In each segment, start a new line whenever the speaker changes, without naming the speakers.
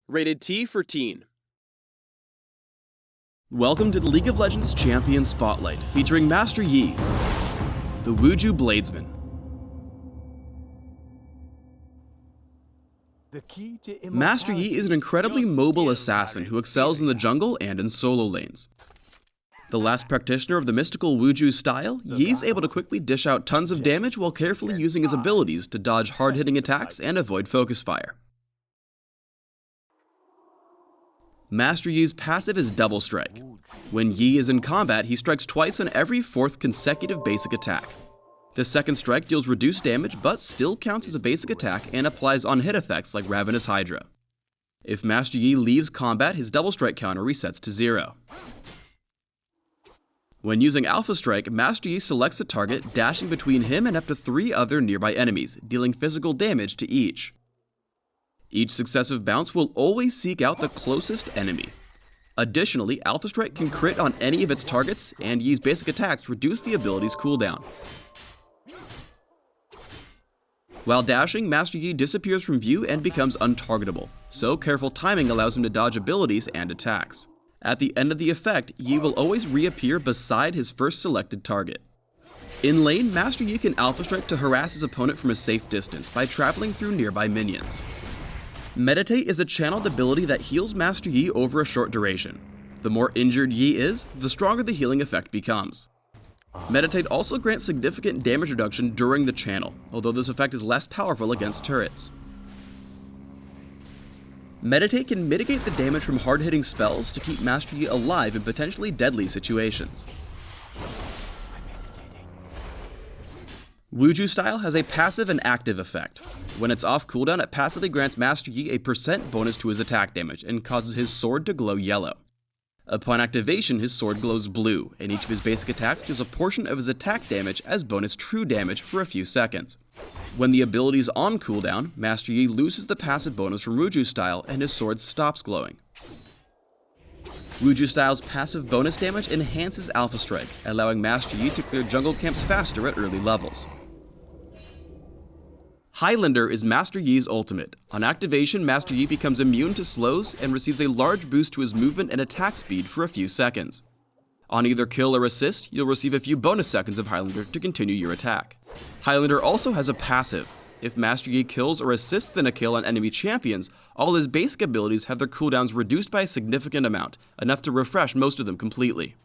Rated T for Teen.
Welcome to the League of Legends Champion Spotlight, featuring Majster Yi, the Wuju Bladesman. Majster Yi is an incredibly mobile assassin who excels in the jungle and in solo lanes. The last practitioner of the mystical Wuju style, Yi's able to quickly dish out tons of damage while carefully using his abilities to dodge hard-hitting attacks and avoid focus fire. Majster Yi's passive is Double Strike. When Yi is in combat, he strikes twice on every fourth consecutive basic attack. The second strike deals reduced damage but still counts as a basic attack and applies on-hit effects like Ravenous Hydra. If Majster Yi leaves combat, his Double Strike counter resets to 0. When using Alpha Strike, Majster Yi selects a target, dashing between him and up to 3 other nearby enemies, dealing physical damage to each. Each successive bounce will always seek out the closest enemy. Additionally, Alpha Strike can crit on any of its targets, and Yi's basic attacks reduce the ability's cooldown. While dashing, Majster Yi disappears from view and becomes untargetable, so careful timing allows him to dodge abilities and attacks. At the end of the effect, Yi will always reappear beside his first selected target. In lane, Majster Yi can Alpha Strike to harass his opponent from a safe distance by traveling through nearby minions. Meditate is a channeled ability that heals Majster Yi over a short duration. The more injured Yi is, the stronger the healing effect becomes. Meditate also grants significant damage reduction during the channel, although this effect is less powerful against turrets. Meditate can mitigate the damage from hard-hitting spells to keep Majster Yi alive in potentially deadly situations. Wuju style has a passive and active effect. When it's off cooldown, it passively grants Majster Yi a % bonus to his attack damage and causes his sword to glow yellow. Upon activation, his sword glows blue, and each of his basic attacks deals a portion of his attack damage as bonus true damage for a few seconds. When the ability is on cooldown, Majster Yi loses the passive bonus from Wuju style and his sword stops glowing. Wuju style's passive bonus damage enhances Alpha Strike, allowing Majster Yi to clear jungle camps faster at early levels. Highlander is Majster Yi's ultimate. On activation, Majster Yi becomes immune to slows and receives a large boost to his movement and attack speed for a few seconds. On either kill or assist, you'll receive a few bonus seconds of Highlander to continue your attack. Highlander also has a passive. If Majster Yi kills or assists in a kill on enemy champions, all his basic abilities have their cooldowns reduced by a significant amount, enough to refresh most of them completely.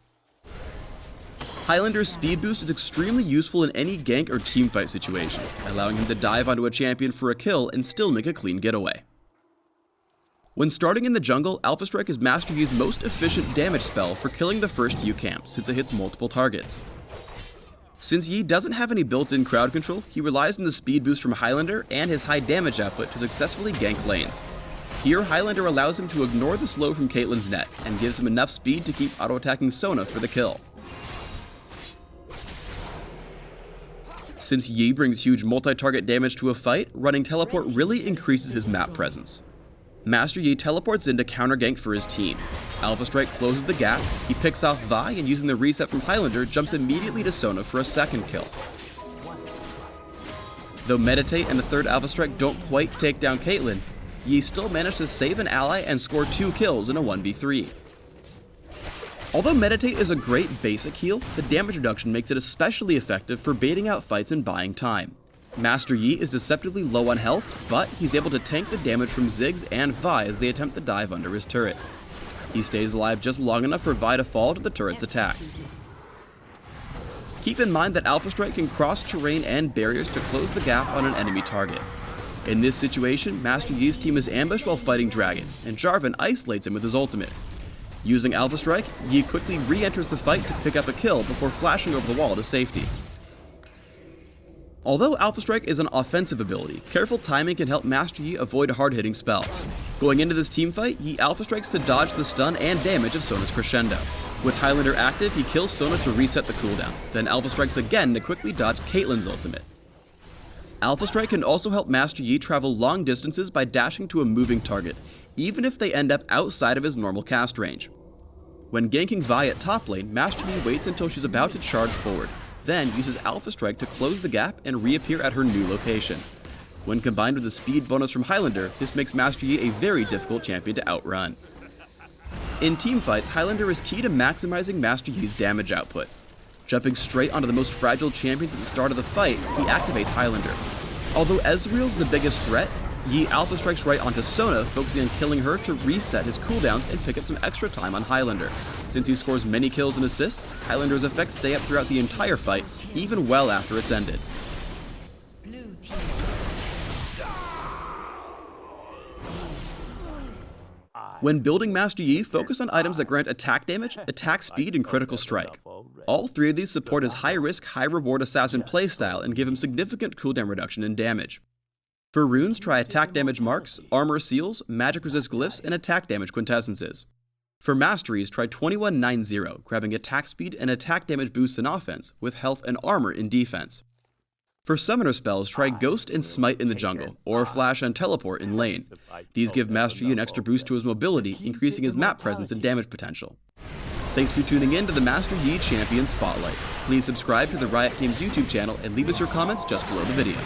Highlander's speed boost is extremely useful in any gank or teamfight situation, allowing him to dive onto a champion for a kill and still make a clean getaway. When starting in the jungle, Alpha Strike is Majster Yi's most efficient damage spell for killing the first few camps, since it hits multiple targets. Since Yi doesn't have any built-in crowd control, he relies on the speed boost from Highlander and his high damage output to successfully gank lanes. Here, Highlander allows him to ignore the slow from Caitlyn's net, and gives him enough speed to keep auto-attacking Sona for the kill. Since Yi brings huge multi-target damage to a fight, running teleport really increases his map presence. Majster Yi teleports in to counter-gank for his team. Alpha Strike closes the gap, he picks off Vi, and using the reset from Highlander, jumps immediately to Sona for a second kill. Though Meditate and the third Alpha Strike don't quite take down Caitlyn, Yi still managed to save an ally and score 2 kills in a 1v3. Although Meditate is a great basic heal, the damage reduction makes it especially effective for baiting out fights and buying time. Majster Yi is deceptively low on health, but he's able to tank the damage from Ziggs and Vi as they attempt to dive under his turret. He stays alive just long enough for Vi to fall to the turret's attacks. Keep in mind that Alpha Strike can cross terrain and barriers to close the gap on an enemy target. In this situation, Majster Yi's team is ambushed while fighting Dragon, and Jarvan isolates him with his ultimate. Using Alpha Strike, Yi quickly re-enters the fight to pick up a kill before flashing over the wall to safety. Although Alpha Strike is an offensive ability, careful timing can help Majster Yi avoid hard-hitting spells. Going into this teamfight, Yi Alpha Strikes to dodge the stun and damage of Sona's crescendo. With Highlander active, he kills Sona to reset the cooldown, then Alpha Strikes again to quickly dodge Caitlyn's ultimate. Alpha Strike can also help Majster Yi travel long distances by dashing to a moving target, even if they end up outside of his normal cast range. When ganking Vi at top lane, Majster Yi waits until she's about to charge forward, then uses Alpha Strike to close the gap and reappear at her new location. When combined with the speed bonus from Highlander, this makes Majster Yi a very difficult champion to outrun. In teamfights, Highlander is key to maximizing Majster Yi's damage output. Jumping straight onto the most fragile champions at the start of the fight, he activates Highlander. Although Ezreal's the biggest threat, Yi alpha strikes right onto Sona, focusing on killing her to reset his cooldowns and pick up some extra time on Highlander. Since he scores many kills and assists, Highlander's effects stay up throughout the entire fight, even well after it's ended. When building Majster Yi, focus on items that grant attack damage, attack speed, and critical strike. All three of these support his high-risk, high-reward assassin playstyle and give him significant cooldown reduction in damage. For runes, try attack damage marks, armor seals, magic resist glyphs, and attack damage quintessences. For masteries, try 2190, grabbing attack speed and attack damage boosts in offense, with health and armor in defense. For summoner spells, try Ghost and Smite in the jungle, or Flash and Teleport in lane. These give Majster Yi an extra boost to his mobility, increasing his map presence and damage potential. Thanks for tuning in to the Majster Yi Champion Spotlight. Please subscribe to the Riot Games YouTube channel and leave us your comments just below the video.